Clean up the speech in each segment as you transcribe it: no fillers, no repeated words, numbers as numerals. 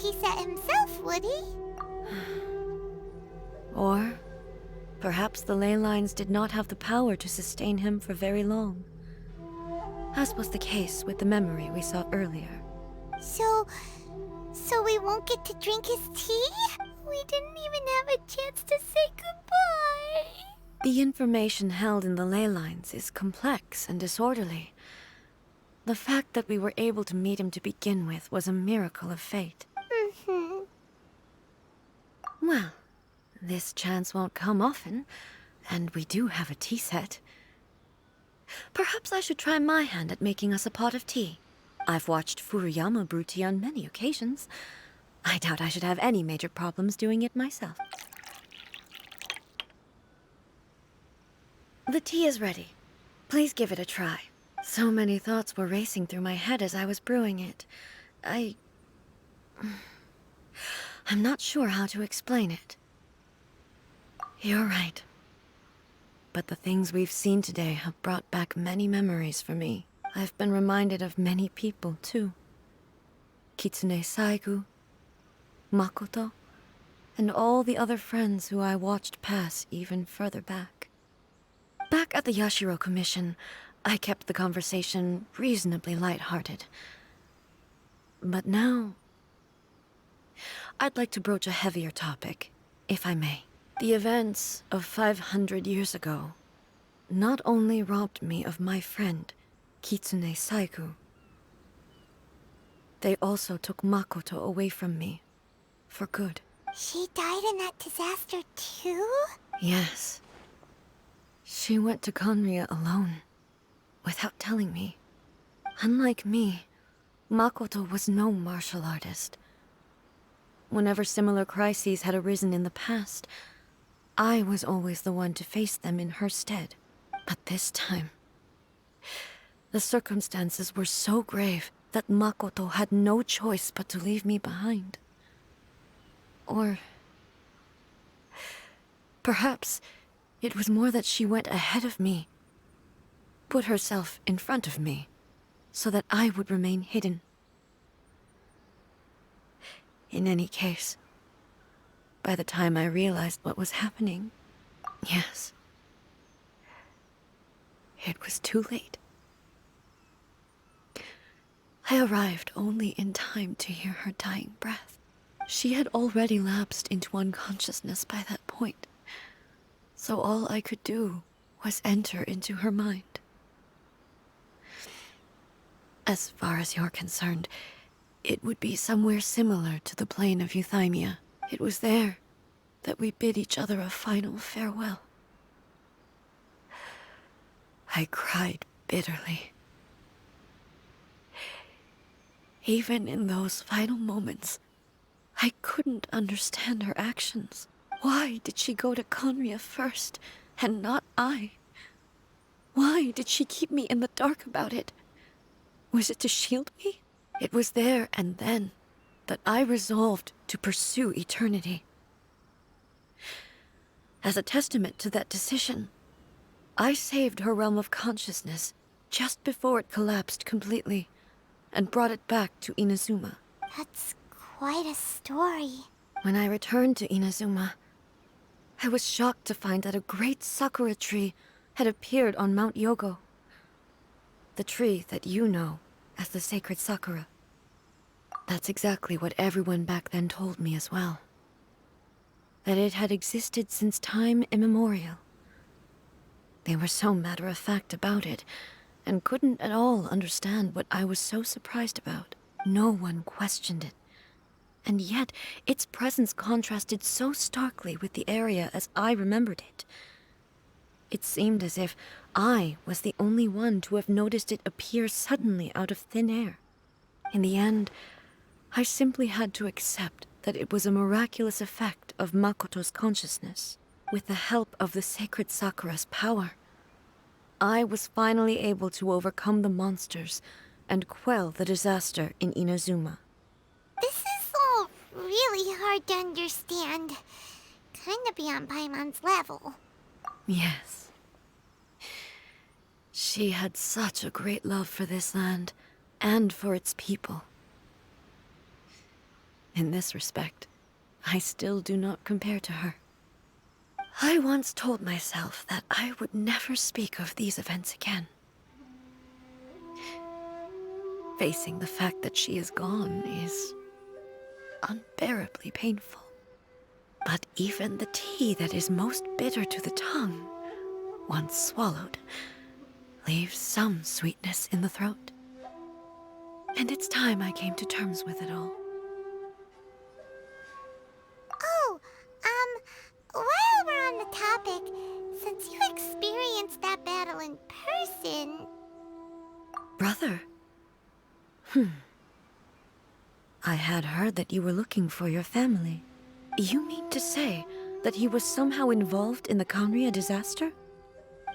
tea set himself, would he? Or perhaps the ley lines did not have the power to sustain him for very long, as was the case with the memory we saw earlier. So we won't get to drink his tea? We didn't even have a chance to say goodbye. The information held in the ley lines is complex and disorderly. The fact that we were able to meet him to begin with was a miracle of fate. Well, this chance won't come often, and we do have a tea set. Perhaps I should try my hand at making us a pot of tea. I've watched Furuyama brew tea on many occasions. I doubt I should have any major problems doing it myself. The tea is ready. Please give it a try. So many thoughts were racing through my head as I was brewing it. I'm not sure how to explain it. You're right. But the things we've seen today have brought back many memories for me. I've been reminded of many people, too. Kitsune Saigu, Makoto, and all the other friends who I watched pass even further back. Back at the Yashiro Commission, I kept the conversation reasonably lighthearted. But now, I'd like to broach a heavier topic, if I may. The events of 500 years ago not only robbed me of my friend, Kitsune Saigu, they also took Makoto away from me, for good. She died in that disaster too? Yes. She went to Conria alone, without telling me. Unlike me, Makoto was no martial artist. Whenever similar crises had arisen in the past, I was always the one to face them in her stead. But this time, the circumstances were so grave that Makoto had no choice but to leave me behind. Or perhaps it was more that she went ahead of me, put herself in front of me, so that I would remain hidden. In any case, by the time I realized what was happening, yes, it was too late. I arrived only in time to hear her dying breath. She had already lapsed into unconsciousness by that point, so all I could do was enter into her mind. As far as you're concerned, it would be somewhere similar to the plain of Euthymia. It was there that we bid each other a final farewell. I cried bitterly. Even in those final moments, I couldn't understand her actions. Why did she go to Conria first, and not I? Why did she keep me in the dark about it? Was it to shield me? It was there and then that I resolved to pursue eternity. As a testament to that decision, I saved her realm of consciousness just before it collapsed completely, and brought it back to Inazuma. That's quite a story. When I returned to Inazuma, I was shocked to find that a great sakura tree had appeared on Mount Yogo. The tree that you know as the sacred sakura. That's exactly what everyone back then told me as well. That it had existed since time immemorial. They were so matter-of-fact about it, and couldn't at all understand what I was so surprised about. No one questioned it. And yet, its presence contrasted so starkly with the area as I remembered it. It seemed as if I was the only one to have noticed it appear suddenly out of thin air. In the end, I simply had to accept that it was a miraculous effect of Makoto's consciousness. With the help of the sacred Sakura's power, I was finally able to overcome the monsters and quell the disaster in Inazuma. This is all really hard to understand. Kinda beyond Paimon's level. Yes. She had such a great love for this land, and for its people. In this respect, I still do not compare to her. I once told myself that I would never speak of these events again. Facing the fact that she is gone is unbearably painful. But even the tea that is most bitter to the tongue, once swallowed, leaves some sweetness in the throat. And it's time I came to terms with it all. Oh, while we're on the topic, since you experienced that battle in person... Brother? I had heard that you were looking for your family. You mean to say that he was somehow involved in the Conria disaster?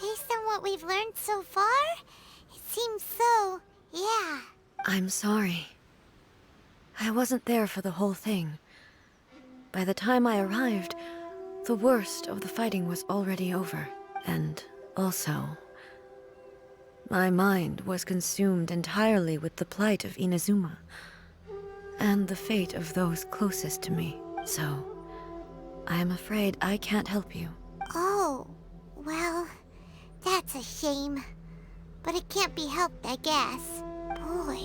Based on what we've learned so far, it seems so, yeah. I'm sorry. I wasn't there for the whole thing. By the time I arrived, the worst of the fighting was already over. And also, my mind was consumed entirely with the plight of Inazuma and the fate of those closest to me. So, I am afraid I can't help you. Oh, well, that's a shame. But it can't be helped, I guess. Boy,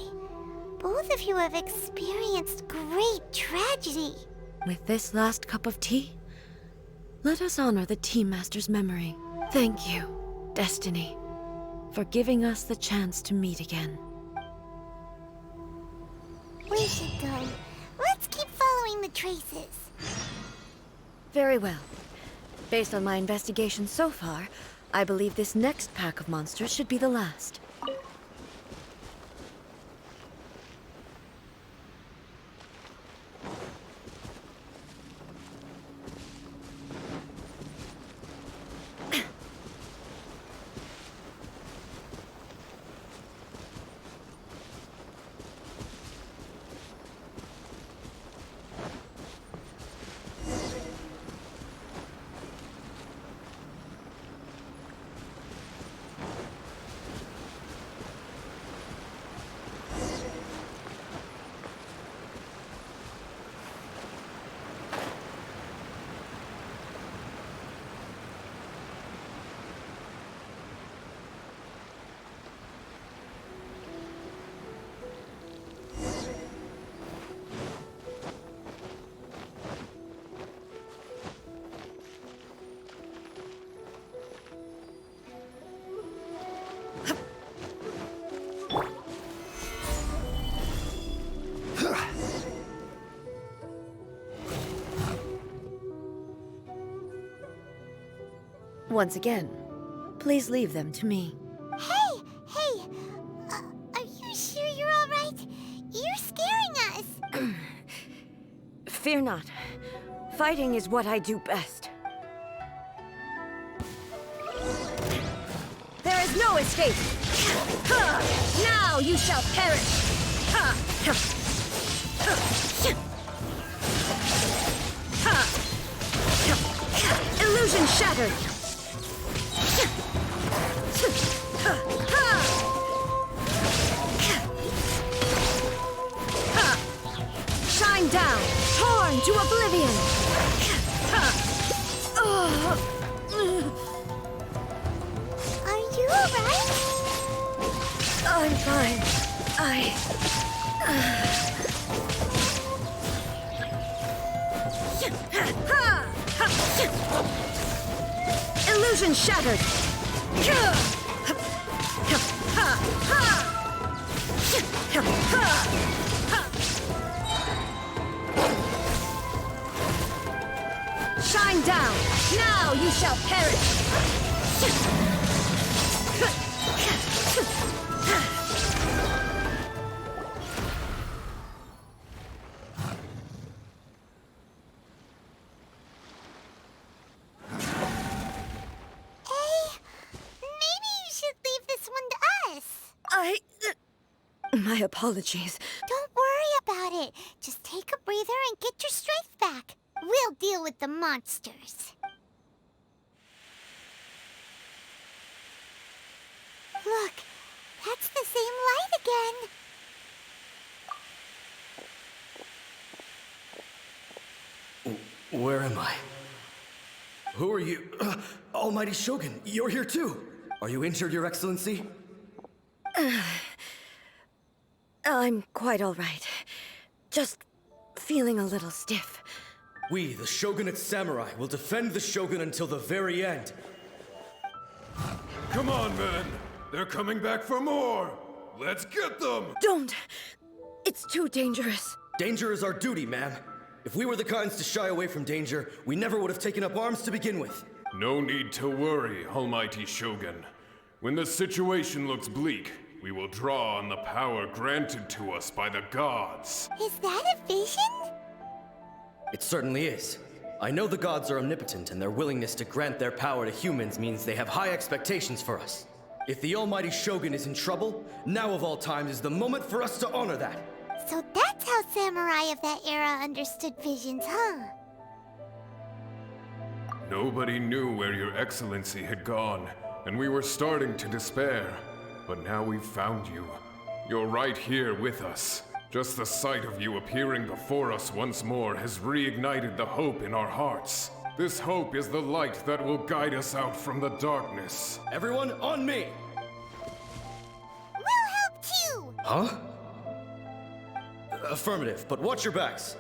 both of you have experienced great tragedy. With this last cup of tea, let us honor the Tea Master's memory. Thank you, Destiny, for giving us the chance to meet again. We should go. Let's keep following the traces. Very well. Based on my investigation so far, I believe this next pack of monsters should be the last. Once again, please leave them to me. Hey! Are you sure you're all right? You're scaring us! Fear not. Fighting is what I do best. There is no escape! Now you shall perish! Illusion shattered! Shine down, torn to oblivion! Are you alright? I'm fine. Illusion shattered! Shine down! Now you shall perish! My apologies. Don't worry about it. Just take a breather and get your strength back. We'll deal with the monsters. Look, that's the same light again. Where am I? Who are you? Almighty Shogun, you're here too! Are you injured, Your Excellency? I'm quite all right. Just feeling a little stiff. We, the Shogunate Samurai, will defend the Shogun until the very end. Come on, men! They're coming back for more! Let's get them! Don't! It's too dangerous. Danger is our duty, ma'am. If we were the kinds to shy away from danger, we never would have taken up arms to begin with. No need to worry, Almighty Shogun. When the situation looks bleak, we will draw on the power granted to us by the gods. Is that a vision? It certainly is. I know the gods are omnipotent, and their willingness to grant their power to humans means they have high expectations for us. If the Almighty Shogun is in trouble, now of all times is the moment for us to honor that. So that's how samurai of that era understood visions, huh? Nobody knew where Your Excellency had gone, and we were starting to despair. But now we've found you. You're right here with us. Just the sight of you appearing before us once more has reignited the hope in our hearts. This hope is the light that will guide us out from the darkness. Everyone, on me! We'll help too! Huh? Affirmative, but watch your backs.